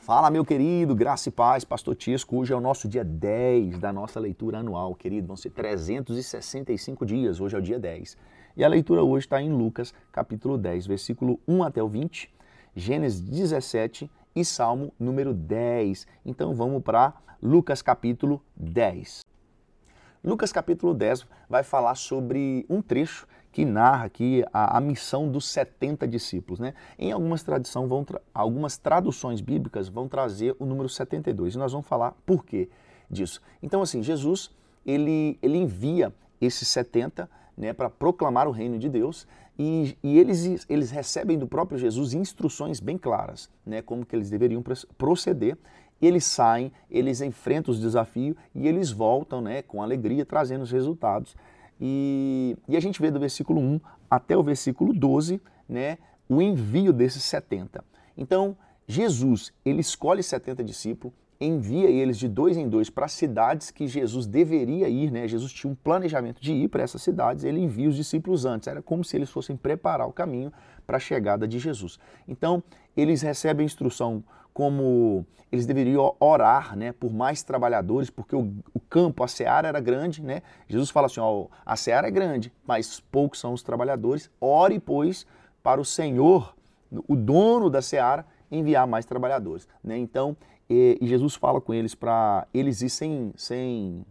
Fala, meu querido, graça e paz, Pastor Tisco. Hoje é o nosso dia 10 da nossa leitura anual, querido. Vão ser 365 dias, hoje é o dia 10. E a leitura hoje está em Lucas, capítulo 10, versículo 1 até o 20, Gênesis 17 e Salmo número 10. Então vamos para Lucas, capítulo 10. Lucas, capítulo 10 vai falar sobre um trecho que narra aqui a missão dos 70 discípulos, né? Em algumas traduções bíblicas vão trazer o número 72 e nós vamos falar por quê disso. Então, assim, Jesus, ele envia esses 70, né, para proclamar o reino de Deus e eles recebem do próprio Jesus instruções bem claras, né, como que eles deveriam proceder. Eles saem, eles enfrentam os desafios e eles voltam, né, com alegria, trazendo os resultados. E a gente vê do versículo 1 até o versículo 12, né, o envio desses 70. Então, Jesus, ele escolhe 70 discípulos, envia eles de dois em dois para cidades que Jesus deveria ir, né? Jesus tinha um planejamento de ir para essas cidades, ele envia os discípulos antes, era como se eles fossem preparar o caminho para a chegada de Jesus. Então, eles recebem a instrução como eles deveriam orar, né, por mais trabalhadores, porque o campo, a seara era grande, né? Jesus fala assim, ó, a seara é grande, mas poucos são os trabalhadores. Ore, pois, para o Senhor, o dono da seara, enviar mais trabalhadores, né? Então, e Jesus fala com eles para eles ir sem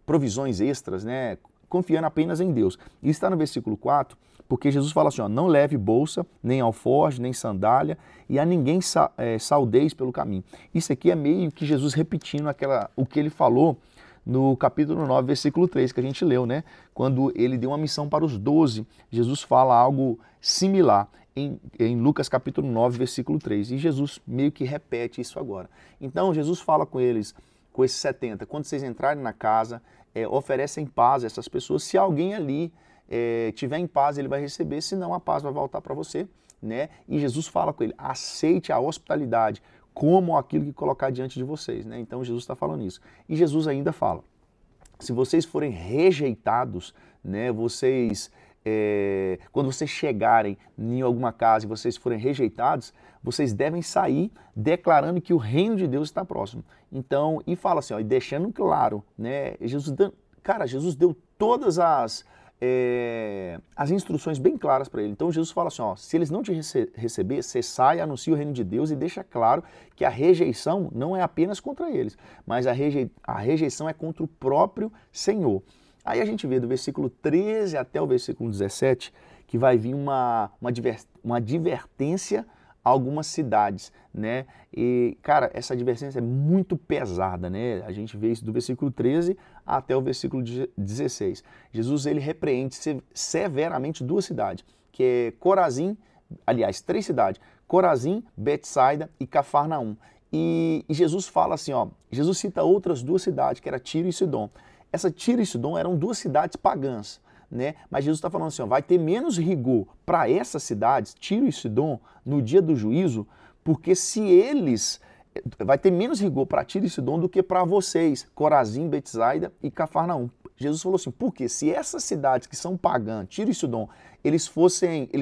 provisões extras, né? Confiando apenas em Deus. E está no versículo 4, porque Jesus fala assim, ó, não leve bolsa, nem alforje, nem sandália, e a ninguém saudeis pelo caminho. Isso aqui é meio que Jesus repetindo o que ele falou no capítulo 9, versículo 3, que a gente leu, né? Quando ele deu uma missão para os 12, Jesus fala algo similar em Lucas capítulo 9, versículo 3. E Jesus meio que repete isso agora. Então Jesus fala com eles, com esses 70, quando vocês entrarem na casa, oferecem paz a essas pessoas. Se alguém ali tiver em paz, ele vai receber, senão a paz vai voltar para você, né? E Jesus fala com ele, aceite a hospitalidade como aquilo que colocar diante de vocês, né? Então Jesus está falando isso. E Jesus ainda fala, se vocês forem rejeitados, né, quando vocês chegarem em alguma casa e vocês forem rejeitados, vocês devem sair declarando que o reino de Deus está próximo. Então, e fala assim, ó, e deixando claro, né, Jesus deu todas as instruções bem claras para ele. Então Jesus fala assim, ó, se eles não te receber, você sai, anuncia o reino de Deus e deixa claro que a rejeição não é apenas contra eles, mas a rejeição é contra o próprio Senhor. Aí a gente vê do versículo 13 até o versículo 17 que vai vir uma advertência a algumas cidades, né? E, cara, essa advertência é muito pesada, né? A gente vê isso do versículo 13 até o versículo 16. Jesus, ele repreende severamente duas cidades, que é Corazim, aliás, três cidades, Corazim, Betsaida e Cafarnaum. E Jesus fala assim, ó, Jesus cita outras duas cidades, que era Tiro e Sidom. Essa Tiro e Sidom eram duas cidades pagãs, né? Mas Jesus está falando assim, ó, vai ter menos rigor para essas cidades, Tiro e Sidom, no dia do juízo, porque vai ter menos rigor para Tiro e Sidom do que para vocês, Corazim, Betsaida e Cafarnaum. Jesus falou assim, porque se essas cidades que são pagãs, Tiro e Sidom, eles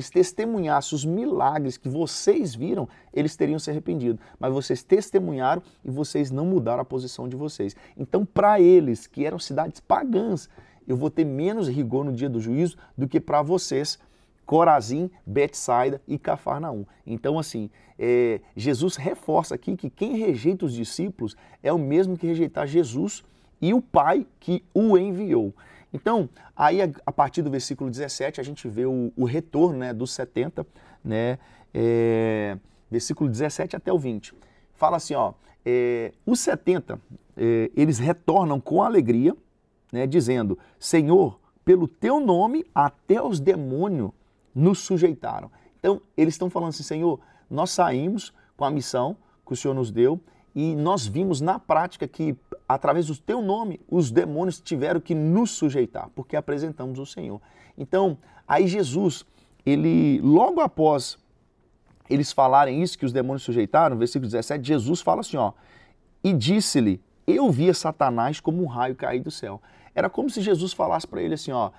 testemunhassem os milagres que vocês viram, eles teriam se arrependido. Mas vocês testemunharam e vocês não mudaram a posição de vocês. Então, para eles, que eram cidades pagãs, eu vou ter menos rigor no dia do juízo do que para vocês, Corazim, Betsaida e Cafarnaum. Então, assim, Jesus reforça aqui que quem rejeita os discípulos é o mesmo que rejeitar Jesus e o Pai que o enviou. Então, aí a partir do versículo 17, a gente vê o retorno, né, dos 70, né, versículo 17 até o 20. Fala assim, ó, os 70, eles retornam com alegria, né, dizendo, Senhor, pelo teu nome até os demônios nos sujeitaram. Então, eles estão falando assim, Senhor, nós saímos com a missão que o Senhor nos deu e nós vimos na prática que, através do teu nome, os demônios tiveram que nos sujeitar, porque apresentamos o Senhor. Então, aí Jesus, ele, logo após eles falarem isso, que os demônios sujeitaram, versículo 17, Jesus fala assim, ó, e disse-lhe, eu via Satanás como um raio cair do céu. Era como se Jesus falasse para ele assim, ó,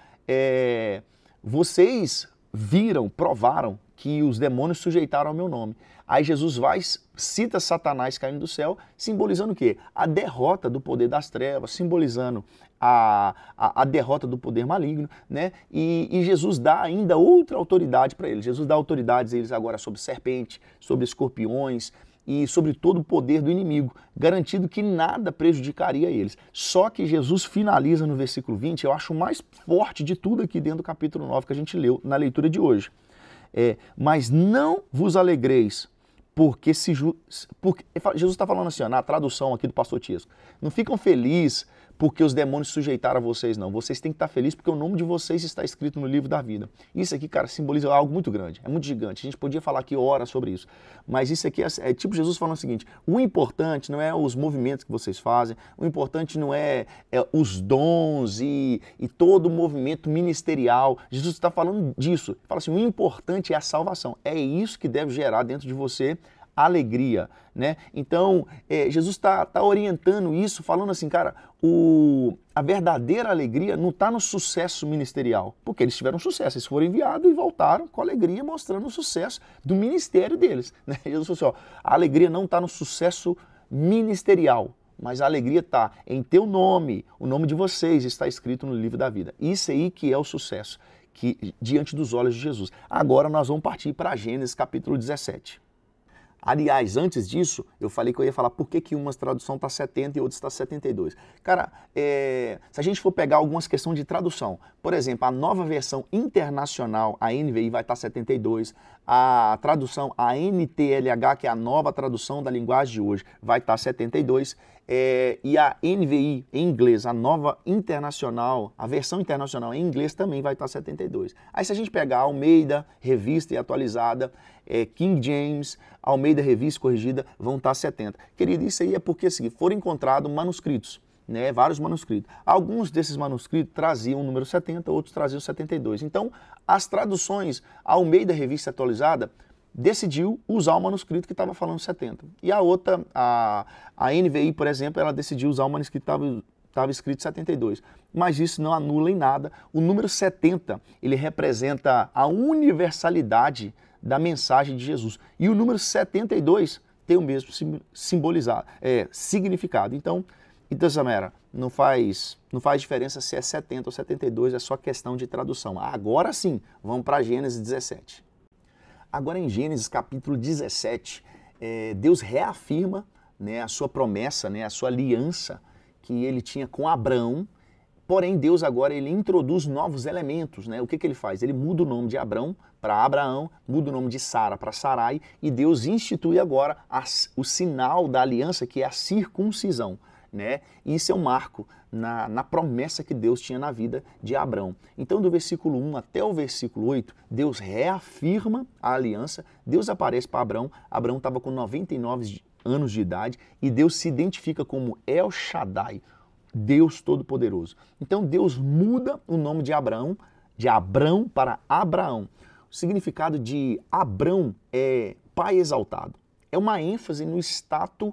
vocês viram, provaram que os demônios sujeitaram ao meu nome. Aí Jesus vai, cita Satanás caindo do céu, simbolizando o quê? A derrota do poder das trevas, simbolizando a derrota do poder maligno, né? E Jesus dá ainda outra autoridade para eles. Jesus dá autoridades a eles agora sobre serpente, sobre escorpiões e sobre todo o poder do inimigo, garantindo que nada prejudicaria eles. Só que Jesus finaliza no versículo 20, eu acho o mais forte de tudo aqui dentro do capítulo 9 que a gente leu na leitura de hoje. Mas não vos alegreis, porque Jesus está falando assim, ó, na tradução aqui do pastor Tiesco, não ficam felizes porque os demônios sujeitaram a vocês, não. Vocês têm que estar felizes porque o nome de vocês está escrito no livro da vida. Isso aqui, cara, simboliza algo muito grande, é muito gigante. A gente podia falar aqui horas sobre isso. Mas isso aqui é tipo Jesus falando o seguinte, o importante não é os movimentos que vocês fazem, o importante não é os dons e todo o movimento ministerial. Jesus está falando disso. Ele fala assim, o importante é a salvação. É isso que deve gerar dentro de você alegria, né? Então, Jesus está orientando isso, falando assim, cara, a verdadeira alegria não está no sucesso ministerial, porque eles tiveram sucesso, eles foram enviados e voltaram com alegria, mostrando o sucesso do ministério deles, né? Jesus falou assim, ó, a alegria não está no sucesso ministerial, mas a alegria está em teu nome, o nome de vocês está escrito no livro da vida. Isso aí que é o sucesso, que diante dos olhos de Jesus. Agora nós vamos partir para Gênesis capítulo 17. Aliás, antes disso, eu falei que eu ia falar por que uma tradução está 70 e outra está 72. Cara, se a gente for pegar algumas questões de tradução, por exemplo, a nova versão internacional, a NVI, vai estar 72, a tradução, a NTLH, que é a nova tradução da linguagem de hoje, vai estar 72, e a NVI em inglês, a nova internacional, a versão internacional em inglês também vai estar 72. Aí se a gente pegar a Almeida, revista e atualizada, King James, Almeida, revista corrigida, vão estar 70. Querido, isso aí é porque assim, foram encontrados manuscritos, né, vários manuscritos. Alguns desses manuscritos traziam o número 70, outros traziam 72. Então, as traduções, a Almeida, revista atualizada, decidiu usar o manuscrito que estava falando 70. E a outra, a NVI, por exemplo, ela decidiu usar o manuscrito que estava escrito 72. Mas isso não anula em nada. O número 70, ele representa a universalidade da mensagem de Jesus. E o número 72 tem o mesmo significado. Então, Samara, não faz diferença se é 70 ou 72, é só questão de tradução. Agora sim, vamos para Gênesis 17. Agora em Gênesis capítulo 17, Deus reafirma, né, a sua promessa, né, a sua aliança que ele tinha com Abrão. Porém, Deus agora ele introduz novos elementos, né? O que ele faz? Ele muda o nome de Abrão para Abraão, muda o nome de Sara para Sarai, e Deus institui agora o sinal da aliança, que é a circuncisão, né? E isso é um marco na promessa que Deus tinha na vida de Abrão. Então, do versículo 1 até o versículo 8, Deus reafirma a aliança, Deus aparece para Abrão, Abrão estava com 99 anos de idade, e Deus se identifica como El Shaddai, Deus Todo-Poderoso. Então Deus muda o nome de Abrão para Abraão. O significado de Abrão é pai exaltado. É uma ênfase no status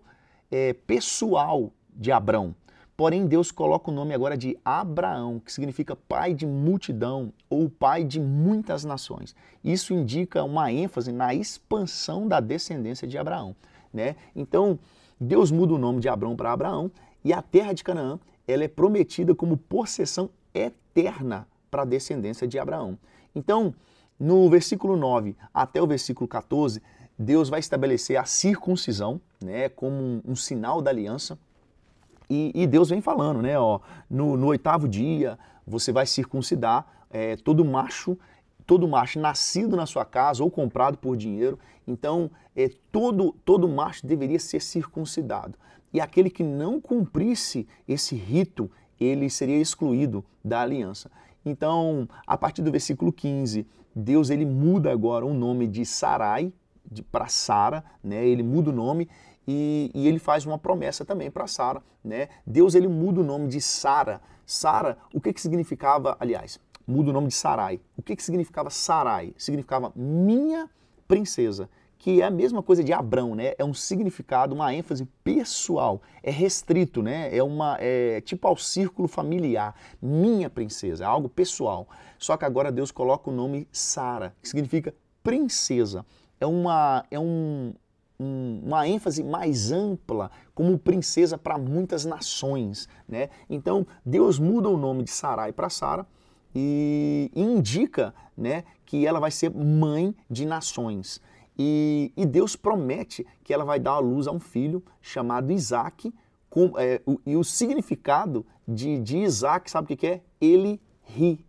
pessoal de Abrão. Porém, Deus coloca o nome agora de Abraão, que significa pai de multidão ou pai de muitas nações. Isso indica uma ênfase na expansão da descendência de Abraão, né? Então, Deus muda o nome de Abrão para Abraão, e a terra de Canaã ela é prometida como possessão eterna para a descendência de Abraão. Então, no versículo 9 até o versículo 14, Deus vai estabelecer a circuncisão, né, como um sinal da aliança. E Deus vem falando, né, ó, no 8º dia você vai circuncidar todo macho nascido na sua casa ou comprado por dinheiro. Então, todo macho deveria ser circuncidado. E aquele que não cumprisse esse rito, ele seria excluído da aliança. Então, a partir do versículo 15, Deus ele muda agora o nome de Sarai para Sara, né? Ele muda o nome e ele faz uma promessa também para Sara, né? Deus ele muda o nome de Sara. Sara, o que significava, aliás, muda o nome de Sarai. O que significava Sarai? Significava minha princesa, que é a mesma coisa de Abrão, né? É um significado, uma ênfase pessoal, é restrito, né? É tipo ao círculo familiar, minha princesa, é algo pessoal. Só que agora Deus coloca o nome Sara, que significa princesa. Uma ênfase mais ampla como princesa para muitas nações, né? Então, Deus muda o nome de Sarai para Sara e indica, né, que ela vai ser mãe de nações. E Deus promete que ela vai dar à luz a um filho chamado Isaac, e o significado de Isaac, sabe o que é? Ele ri.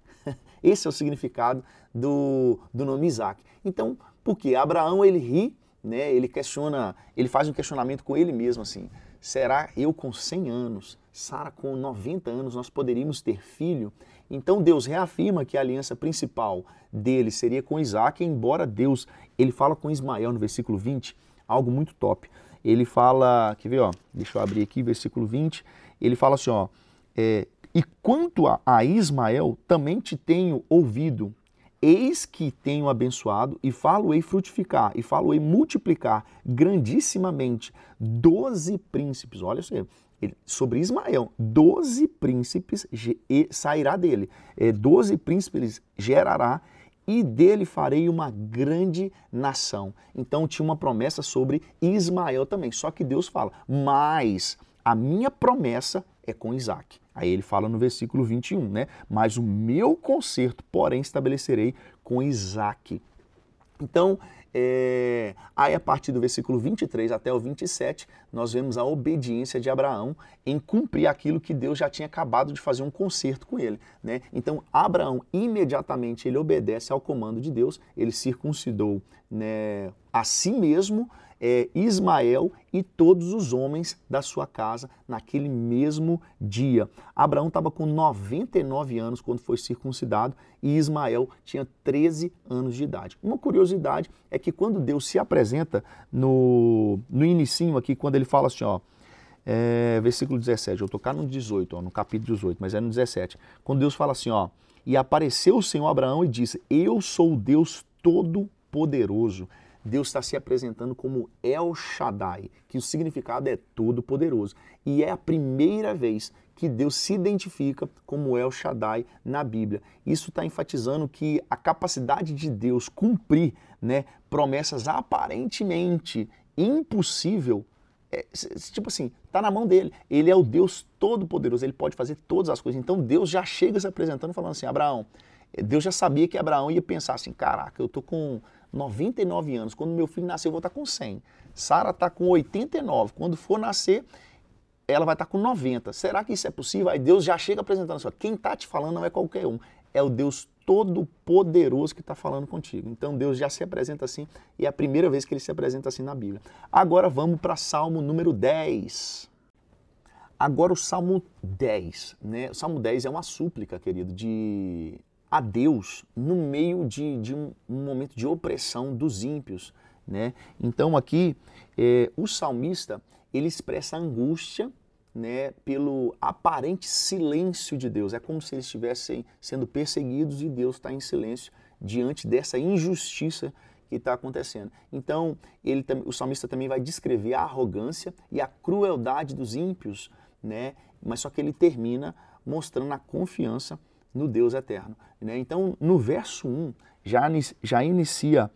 Esse é o significado do nome Isaac. Então, por quê? Abraão, ele ri, né? Ele faz um questionamento com ele mesmo assim: será eu com 100 anos, Sara com 90 anos, nós poderíamos ter filho? Então Deus reafirma que a aliança principal dele seria com Isaac, embora Deus, ele fala com Ismael no versículo 20, algo muito top. Ele fala, quer ver, ó, deixa eu abrir aqui, versículo 20, ele fala assim, ó, e quanto a Ismael, também te tenho ouvido, eis que tenho abençoado, e falo-ei frutificar, e falo-ei multiplicar grandissimamente 12 príncipes, olha isso aí, sobre Ismael, 12 príncipes sairá dele, 12 príncipes gerará, e dele farei uma grande nação. Então tinha uma promessa sobre Ismael também, só que Deus fala, mas a minha promessa é com Isaac. Aí ele fala no versículo 21, né? Mas o meu concerto, porém, estabelecerei com Isaac. Então, aí a partir do versículo 23 até o 27, nós vemos a obediência de Abraão em cumprir aquilo que Deus já tinha acabado de fazer um concerto com ele, né? Então, Abraão, imediatamente, ele obedece ao comando de Deus, ele circuncidou, né, a si mesmo, Ismael e todos os homens da sua casa naquele mesmo dia. Abraão estava com 99 anos quando foi circuncidado e Ismael tinha 13 anos de idade. Uma curiosidade é que quando Deus se apresenta no inicinho aqui, quando ele fala assim, ó, versículo 17, eu estou cá no 18, ó, no capítulo 18, mas é no 17, quando Deus fala assim, ó, e apareceu o Senhor a Abraão e disse, eu sou o Deus Todo-Poderoso. Deus está se apresentando como El Shaddai, que o significado é todo-poderoso. E é a primeira vez que Deus se identifica como El Shaddai na Bíblia. Isso está enfatizando que a capacidade de Deus cumprir, né, promessas aparentemente impossível, tipo assim, está na mão dele. Ele é o Deus Todo-Poderoso, ele pode fazer todas as coisas. Então Deus já chega se apresentando falando assim, Abraão, Deus já sabia que Abraão ia pensar assim, caraca, eu estou com 99 anos, quando meu filho nascer eu vou estar com 100. Sara está com 89, quando for nascer ela vai estar com 90. Será que isso é possível? Aí Deus já chega apresentando assim, quem está te falando não é qualquer um, é o Deus Todo-Poderoso que está falando contigo. Então Deus já se apresenta assim e é a primeira vez que ele se apresenta assim na Bíblia. Agora vamos para Salmo número 10. Agora o Salmo 10, né? O Salmo 10 é uma súplica, querido, a Deus no meio de um momento de opressão dos ímpios, né? Então aqui o salmista ele expressa angústia, né, pelo aparente silêncio de Deus. É como se eles estivessem sendo perseguidos e Deus está em silêncio diante dessa injustiça que está acontecendo. Então o salmista também vai descrever a arrogância e a crueldade dos ímpios, né? Mas só que ele termina mostrando a confiança no Deus eterno, né? Então, no verso 1, já inicia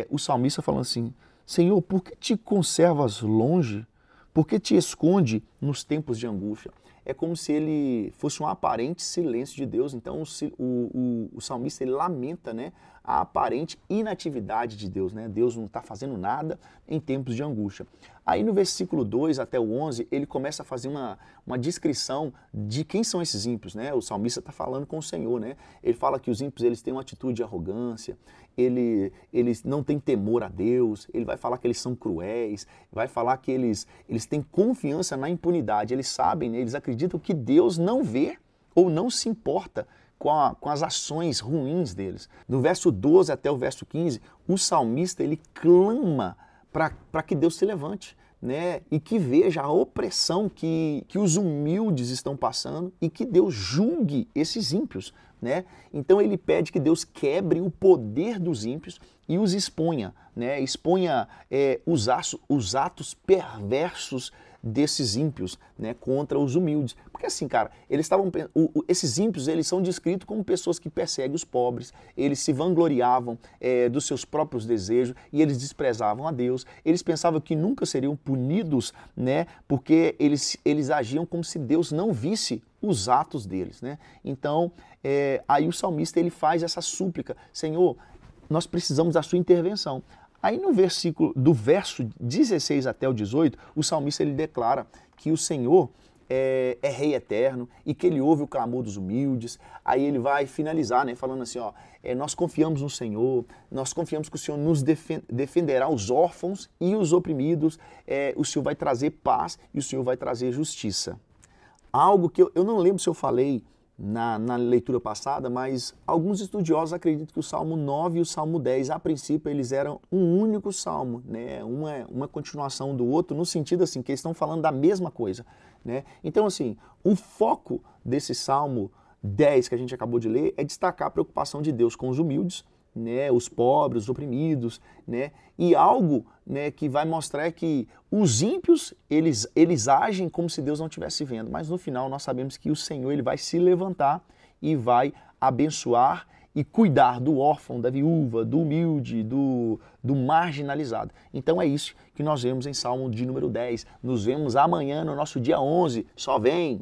o salmista falando assim, Senhor, por que te conservas longe? Por que te esconde nos tempos de angústia? É como se ele fosse um aparente silêncio de Deus. Então, o salmista ele lamenta, né, a aparente inatividade de Deus, né? Deus não está fazendo nada em tempos de angústia. Aí no versículo 2 até o 11, ele começa a fazer uma descrição de quem são esses ímpios, né? O salmista está falando com o Senhor, né? Ele fala que os ímpios eles têm uma atitude de arrogância, eles não têm temor a Deus, ele vai falar que eles são cruéis, vai falar que eles têm confiança na impunidade, eles sabem, né? Eles acreditam que Deus não vê ou não se importa com as ações ruins deles. No verso 12 até o verso 15, o salmista ele clama para que Deus se levante, né? E que veja a opressão que os humildes estão passando e que Deus julgue esses ímpios, né? Então ele pede que Deus quebre o poder dos ímpios e os exponha, né? Exponha os atos perversos desses ímpios, né, contra os humildes. Porque assim, cara, esses ímpios, eles são descritos como pessoas que perseguem os pobres, eles se vangloriavam dos seus próprios desejos e eles desprezavam a Deus. Eles pensavam que nunca seriam punidos, né, porque eles agiam como se Deus não visse os atos deles, né? Então, aí o salmista ele faz essa súplica: Senhor, nós precisamos da sua intervenção. Aí no versículo, do verso 16 até o 18, o salmista ele declara que o Senhor é Rei eterno e que ele ouve o clamor dos humildes. Aí ele vai finalizar, né, falando assim, ó, nós confiamos no Senhor, nós confiamos que o Senhor nos defenderá os órfãos e os oprimidos, o Senhor vai trazer paz e o Senhor vai trazer justiça. Algo que eu não lembro se eu falei na leitura passada, mas alguns estudiosos acreditam que o Salmo 9 e o Salmo 10, a princípio, eles eram um único salmo, né? Uma continuação do outro, no sentido assim, que eles estão falando da mesma coisa, né? Então, assim, o foco desse Salmo 10 que a gente acabou de ler é destacar a preocupação de Deus com os humildes, né, os pobres, os oprimidos, né, e algo, né, que vai mostrar que os ímpios, eles agem como se Deus não estivesse vendo, mas no final nós sabemos que o Senhor ele vai se levantar e vai abençoar e cuidar do órfão, da viúva, do humilde, do marginalizado. Então é isso que nós vemos em Salmo de número 10. Nos vemos amanhã no nosso dia 11. Só vem!